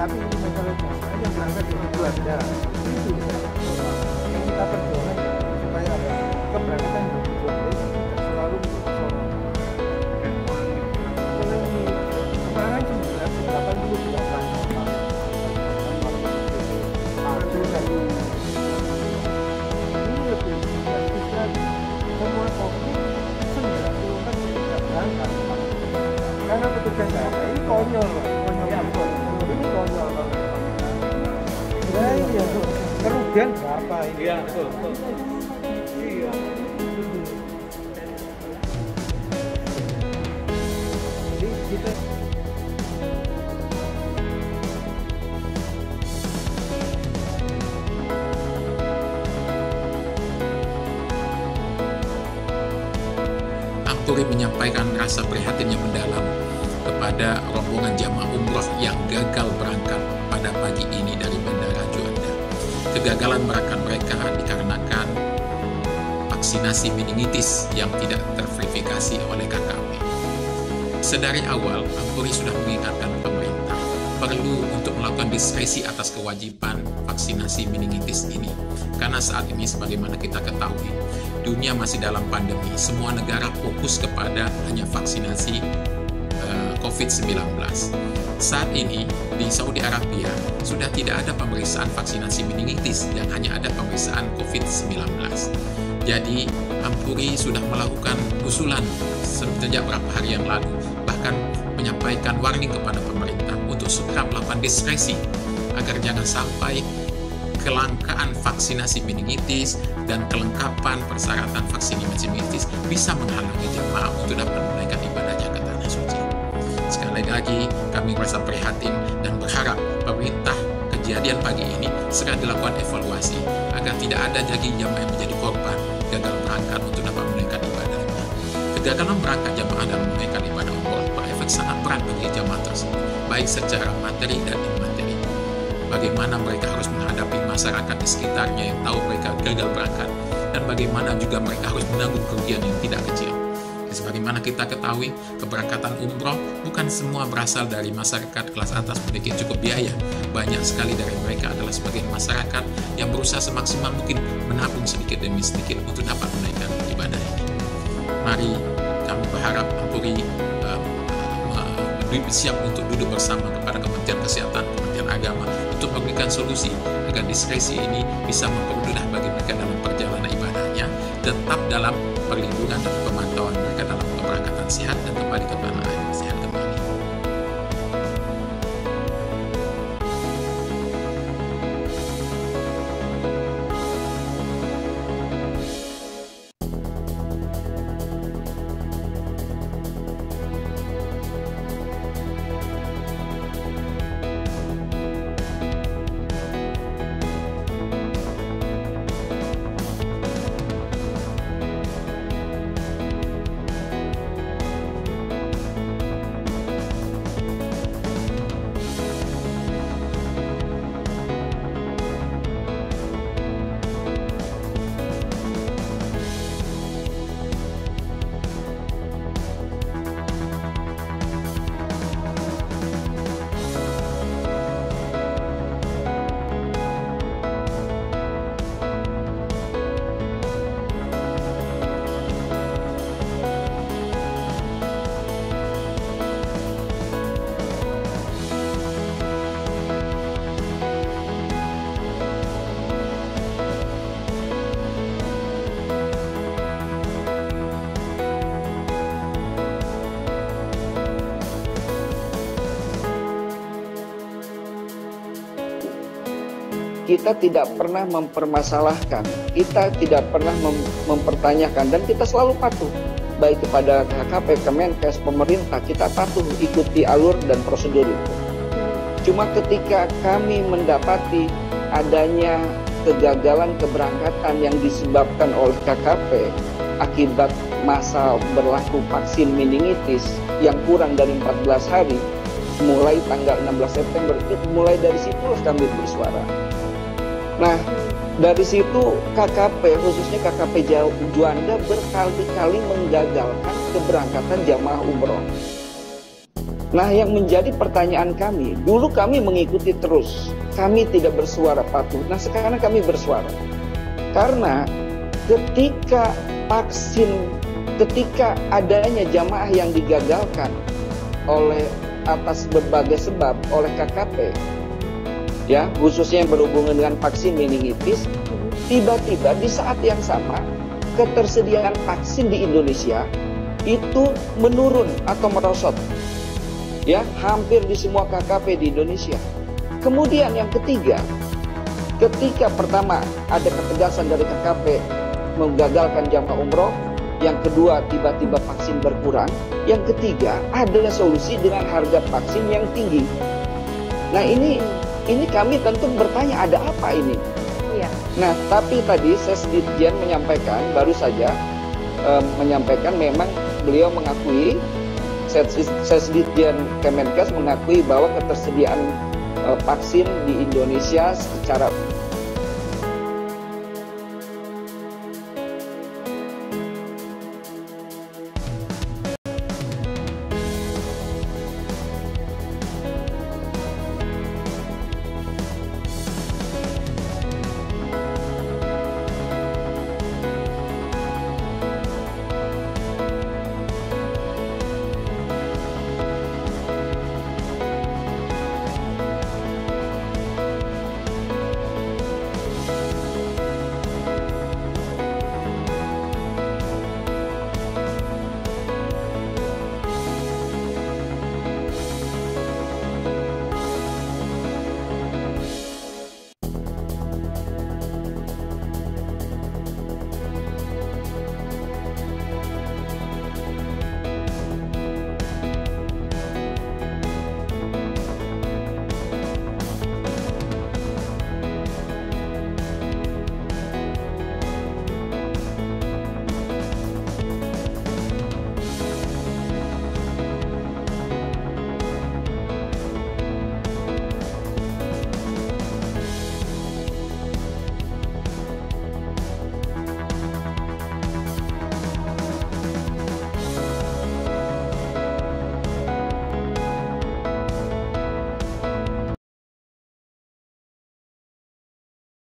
Tapi ini masalah jamaah yang berangkat dari Juanda itu yang kita perjuangkan supaya ada keberangkatan dari Juanda itu tidak selalu menjadi sorotan. Kemarin 1988 ini lebih drastis lagi. Semua COVID 90% tidak berangkat karena petugas nggak ada. Ini konyol, konyol ya, betul. Ini konyol banget. Ya iya, kerugian berapa ini? Iya betul. Iya. Jadi kita Ampuri menyampaikan rasa prihatin yang mendalam kepada rombongan jamaah umroh yang gagal berangkat pada pagi ini dari Bandara Juanda. Kegagalan berangkat mereka dikarenakan vaksinasi meningitis yang tidak terverifikasi oleh KKP. Sedari awal, Ampuri sudah mengingatkan pemerintah perlu untuk melakukan diskresi atas kewajiban vaksinasi meningitis ini. Karena saat ini sebagaimana kita ketahui, dunia masih dalam pandemi. Semua negara fokus kepada hanya vaksinasi COVID-19. Saat ini di Saudi Arabia sudah tidak ada pemeriksaan vaksinasi meningitis yang hanya ada pemeriksaan COVID-19. Jadi Ampuri sudah melakukan usulan sejak beberapa hari yang lalu, bahkan menyampaikan warning kepada pemerintah untuk segera melakukan diskresi agar jangan sampai kelangkaan vaksinasi meningitis dan kelengkapan persyaratan vaksinasi meningitis bisa menghalangi jemaah untuk dapat menunaikan ibadahnya ke tanah suci. Sekali lagi kami merasa prihatin dan berharap pemerintah kejadian pagi ini segera dilakukan evaluasi agar tidak ada lagi jemaah yang menjadi korban gagal berangkat untuk dapat menunaikan ibadahnya. Kegagalan berangkat jemaah dalam menunaikan ibadah umroh berefek sangat berat bagi jemaah tersebut, baik secara materi dan imateri. Bagaimana mereka harus menghadapi masyarakat di sekitarnya yang tahu mereka gagal berangkat, dan bagaimana juga mereka harus menanggung kerugian yang tidak kecil. Sebagaimana kita ketahui, keberangkatan umroh bukan semua berasal dari masyarakat kelas atas memiliki cukup biaya. Banyak sekali dari mereka adalah sebagian masyarakat yang berusaha semaksimal mungkin menabung sedikit demi sedikit untuk dapat menaikkan ibadah ini. Mari kami berharap Ampuri siap untuk duduk bersama kepada Kementerian Kesehatan, Kementerian Agama untuk memberikan solusi agar diskresi ini bisa mempermudah bagi mereka dalam perjalanan ibadahnya, tetap dalam perlindungan dan pemantauan mereka dalam keberangkatan sehat dan kembali ke tanah air sehat kembali. Kita tidak pernah mempermasalahkan, kita tidak pernah mempertanyakan, dan kita selalu patuh. Baik kepada KKP, Kemenkes, pemerintah, kita patuh ikuti alur dan prosedur itu. Cuma ketika kami mendapati adanya kegagalan keberangkatan yang disebabkan oleh KKP akibat masa berlaku vaksin meningitis yang kurang dari 14 hari, mulai tanggal 16 September, mulai dari situlah kami bersuara. Nah, dari situ KKP, khususnya KKP Juanda berkali-kali menggagalkan keberangkatan jamaah umroh. Nah, yang menjadi pertanyaan kami, dulu kami mengikuti terus, kami tidak bersuara patuh. Nah, sekarang kami bersuara. Karena ketika adanya jamaah yang digagalkan oleh atas berbagai sebab oleh KKP, ya, khususnya yang berhubungan dengan vaksin meningitis, tiba-tiba di saat yang sama ketersediaan vaksin di Indonesia itu menurun atau merosot. Ya, hampir di semua KKP di Indonesia. Kemudian yang ketiga, ketika pertama ada ketegasan dari KKP menggagalkan jamaah umroh, yang kedua tiba-tiba vaksin berkurang, yang ketiga adalah solusi dengan harga vaksin yang tinggi. Nah, ini kami tentu bertanya, ada apa ini? Iya. Nah, tapi tadi Sesditjen menyampaikan, baru saja menyampaikan, memang beliau mengakui, Sesditjen Kemenkes mengakui bahwa ketersediaan vaksin di Indonesia secara